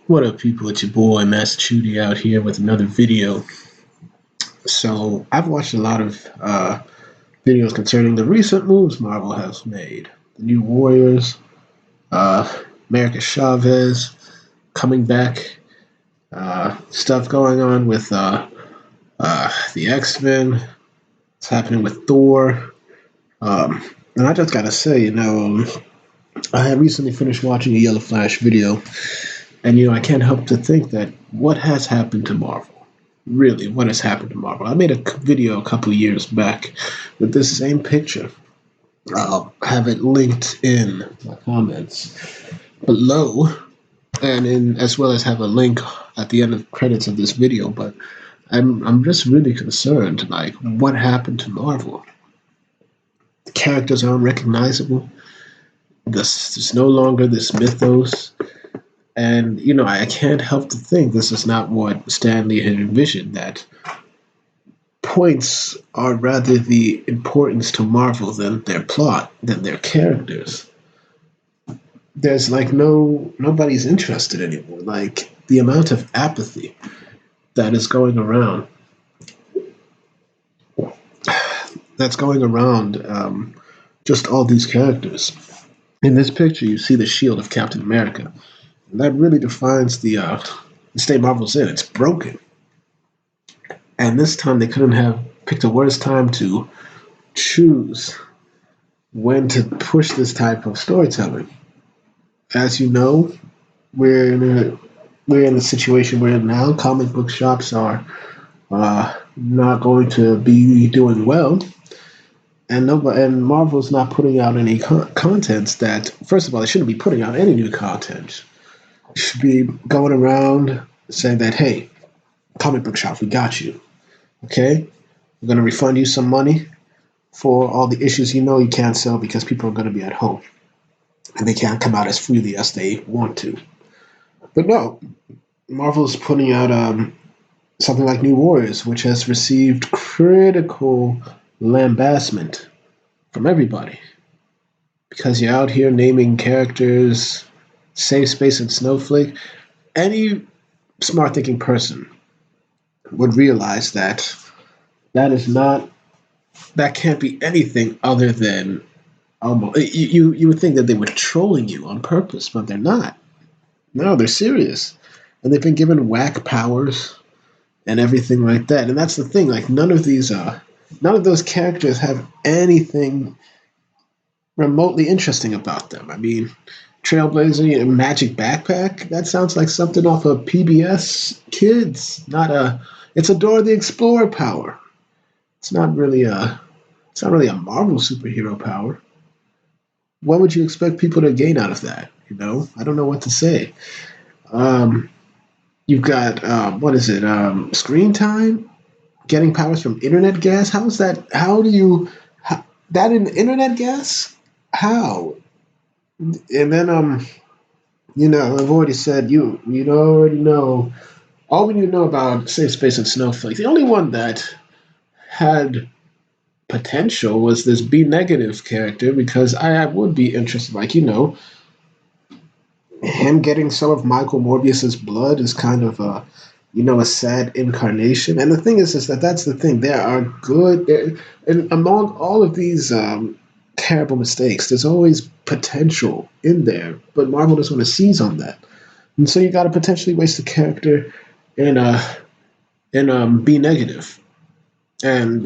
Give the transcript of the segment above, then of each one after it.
What up, people? It's your boy Massachusetts out here with another video. So, I've watched a lot of videos concerning the recent moves Marvel has made. The new Warriors, America Chavez coming back, stuff going on with the X-Men, what's happening with Thor. And I just gotta say, I had recently finished watching a Yellow Flash video, and I can't help to think that what has happened to Marvel? Really, what has happened to Marvel? I made a video a couple years back with this same picture. I'll have it linked in my comments below, and in as well as have a link at the end of credits of this video. But I'm just really concerned, like what happened to Marvel? The characters are unrecognizable. There's no longer this mythos. And, I can't help to think this is not what Stanley had envisioned, that points are rather the importance to Marvel than their plot, than their characters. There's like nobody's interested anymore. Like the amount of apathy that is going around, that's going around just all these characters. In this picture, you see the shield of Captain America. And that really defines the state Marvel's in. It's broken. And this time they couldn't have picked a worse time to choose when to push this type of storytelling. As you know, we're in the situation we're in now. Comic book shops are not going to be doing well, and Marvel's not putting out any contents that. First of all, they shouldn't be putting out any new content. They should be going around saying that, hey, comic book shops, we got you. Okay, we're going to refund you some money for all the issues you can't sell because people are going to be at home and they can't come out as freely as they want to. But no, Marvel's putting out something like New Warriors, which has received critical lambastment from everybody because you're out here naming characters, Safe Space and Snowflake. Any smart thinking person would realize that that can't be anything other than almost you would think that they were trolling you on purpose, but they're not. No, they're serious. And they've been given whack powers and everything like that. And that's the thing, like none of those characters have anything remotely interesting about them. I mean, Trailblazer and Magic Backpack, that sounds like something off of PBS Kids, it's a Dora the Explorer power. It's not really a Marvel superhero power. What would you expect people to gain out of that? I don't know what to say. You've got what is it? Screen time, getting powers from internet gas. How is that? That in internet gas? How? And then I've already said you already know all we need to know about Safe Space and Snowflake. The only one that had potential was this B negative character because I would be interested, like him getting some of Michael Morbius's blood is kind of a sad incarnation. And the thing is that's the thing. There are and among all of these terrible mistakes, there's always potential in there, but Marvel doesn't want to seize on that, and so you got to potentially waste a character in B negative, and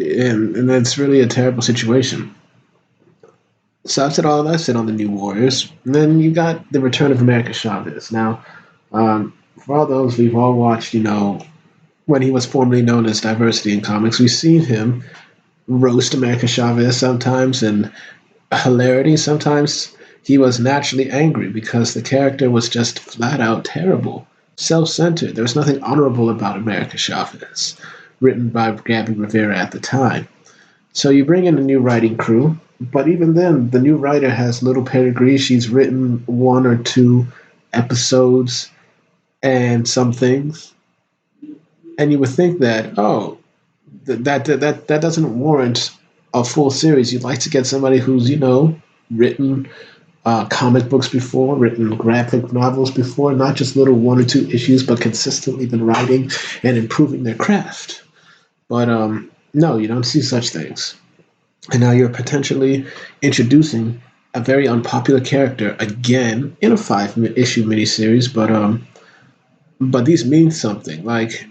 that's really a terrible situation. So I've said all that said on the New Warriors. And then you got the return of America Chavez. Now, for all those we've all watched, when he was formerly known as Diversity in Comics, we've seen him roast America Chavez sometimes in hilarity. Sometimes he was naturally angry because the character was just flat out terrible, self-centered. There was nothing honorable about America Chavez, written by Gabby Rivera at the time. So you bring in a new writing crew, but even then, the new writer has little pedigree. She's written one or two episodes and some things, and you would think that that doesn't warrant a full series. You'd like to get somebody who's written comic books before, written graphic novels before, not just little one or two issues, but consistently been writing and improving their craft. But no, you don't see such things. And now you're potentially introducing a very unpopular character again in a issue miniseries, but these mean something. Like,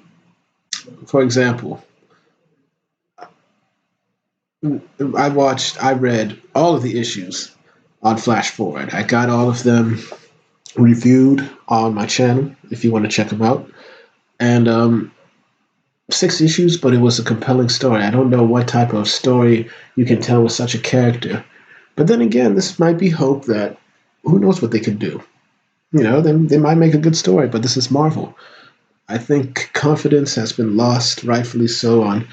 for example, I read all of the issues on Flash Forward. I got all of them reviewed on my channel if you want to check them out. And 6 issues, but it was a compelling story. I don't know what type of story you can tell with such a character. But then again, this might be hope that who knows what they could do. They might make a good story, but this is Marvel. I think confidence has been lost, rightfully so, on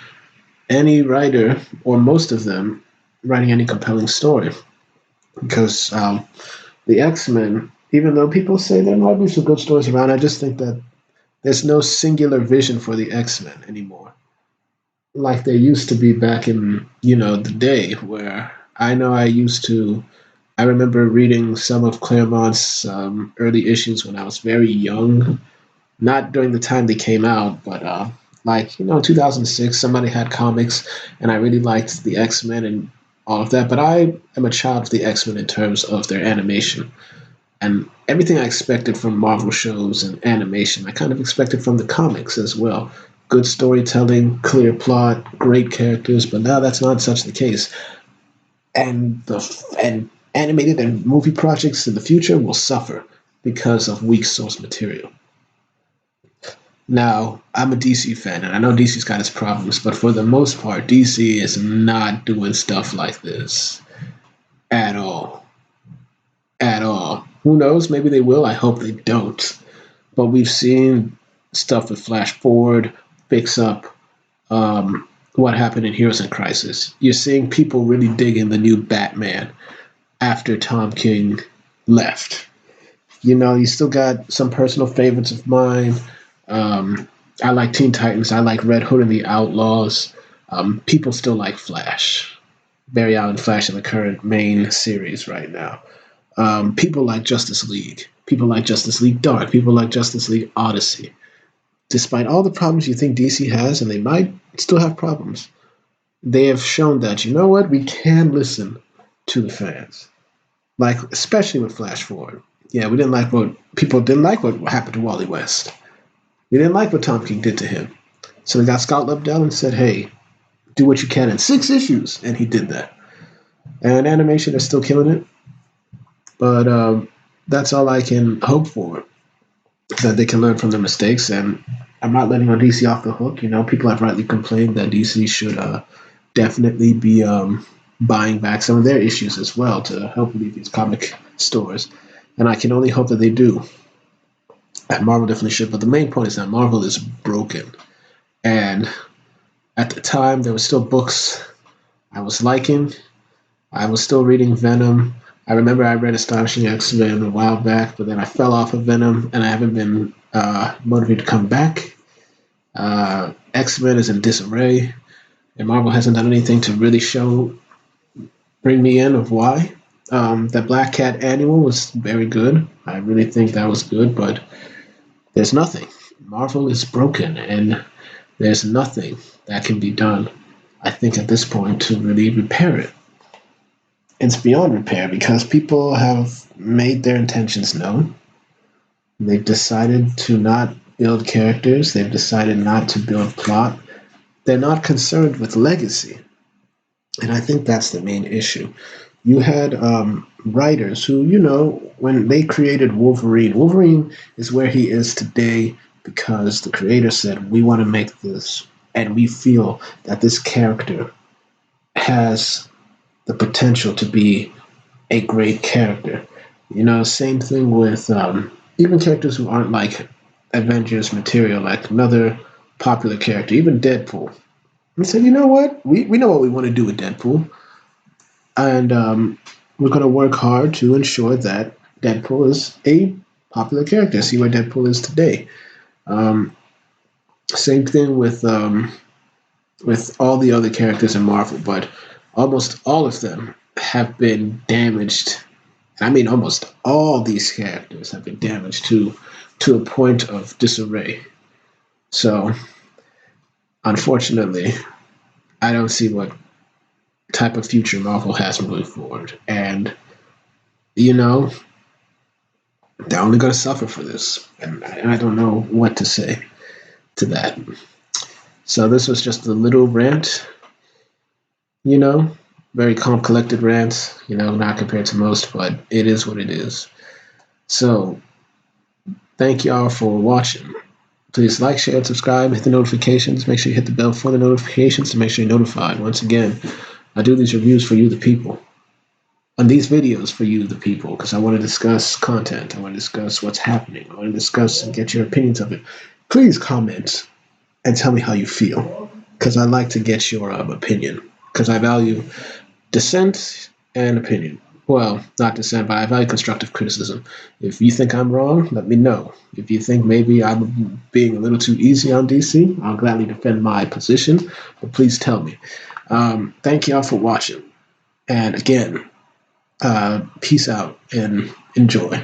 any writer, or most of them, writing any compelling story. Because the X Men, even though people say there might be some good stories around, I just think that there's no singular vision for the X Men anymore, like there used to be back in the day where I know I used to. I remember reading some of Claremont's early issues when I was very young, not during the time they came out, but 2006, somebody had comics, and I really liked the X Men and all of that. But I am a child of the X Men in terms of their animation and everything I expected from Marvel shows and animation. I kind of expected from the comics as well. Good storytelling, clear plot, great characters, but now that's not such the case. And animated and movie projects in the future will suffer because of weak source material. Now, I'm a DC fan, and I know DC's got its problems, but for the most part, DC is not doing stuff like this at all. At all. Who knows? Maybe they will. I hope they don't. But we've seen stuff with Flash Forward fix up what happened in Heroes in Crisis. You're seeing people really dig in the new Batman after Tom King left. You still got some personal favorites of mine. I like Teen Titans. I like Red Hood and the Outlaws. People still like Flash. Barry Allen Flash in the current main series right now. People like Justice League. People like Justice League Dark. People like Justice League Odyssey. Despite all the problems you think DC has, and they might still have problems, they have shown that, you know what, we can listen to the fans. Like, especially with Flash Forward. Yeah, we didn't like what people didn't like what happened to Wally West. We didn't like what Tom King did to him. So they got Scott Lobdell and said, hey, do what you can in 6 issues. And he did that. And animation is still killing it. But that's all I can hope for. That they can learn from their mistakes. And I'm not letting DC off the hook. People have rightly complained that DC should definitely be buying back some of their issues as well to help leave these comic stores. And I can only hope that they do. And Marvel definitely should. But the main point is that Marvel is broken. And at the time, there were still books I was liking. I was still reading Venom. I remember I read Astonishing X-Men a while back, but then I fell off of Venom, and I haven't been motivated to come back. X-Men is in disarray, and Marvel hasn't done anything to really bring me in of why. The Black Cat annual was very good. I really think that was good, but there's nothing. Marvel is broken, and there's nothing that can be done, I think, at this point to really repair it. It's beyond repair because people have made their intentions known. They've decided to not build characters. They've decided not to build plot. They're not concerned with legacy. And I think that's the main issue. You had writers who, when they created Wolverine is where he is today because the creator said, we want to make this, and we feel that this character has the potential to be a great character. Same thing with even characters who aren't like Avengers material, like another popular character, even Deadpool. We said, you know what? We know what we want to do with Deadpool. And we're going to work hard to ensure that Deadpool is a popular character. See where Deadpool is today. Same thing with all the other characters in Marvel, but almost all of them have been damaged I mean, almost all these characters have been damaged to a point of disarray. So, unfortunately, I don't see what type of future Marvel has moving forward. And, you know, they're only going to suffer for this. And I don't know what to say to that. So, this was just a little rant, you know, very calm, collected rant, not compared to most, but it is what it is. So, thank y'all for watching. Please like, share, and subscribe. Hit the notifications. Make sure you hit the bell for the notifications to make sure you're notified. Once again, I do these reviews for you, the people. And these videos for you, the people, because I want to discuss content. I want to discuss what's happening. I want to discuss and get your opinions of it. Please comment and tell me how you feel, because I like to get your opinion, because I value dissent and opinion. Well, not dissent, but I value constructive criticism. If you think I'm wrong, let me know. If you think maybe I'm being a little too easy on DC, I'll gladly defend my position, but please tell me. Thank y'all for watching. And again, peace out and enjoy.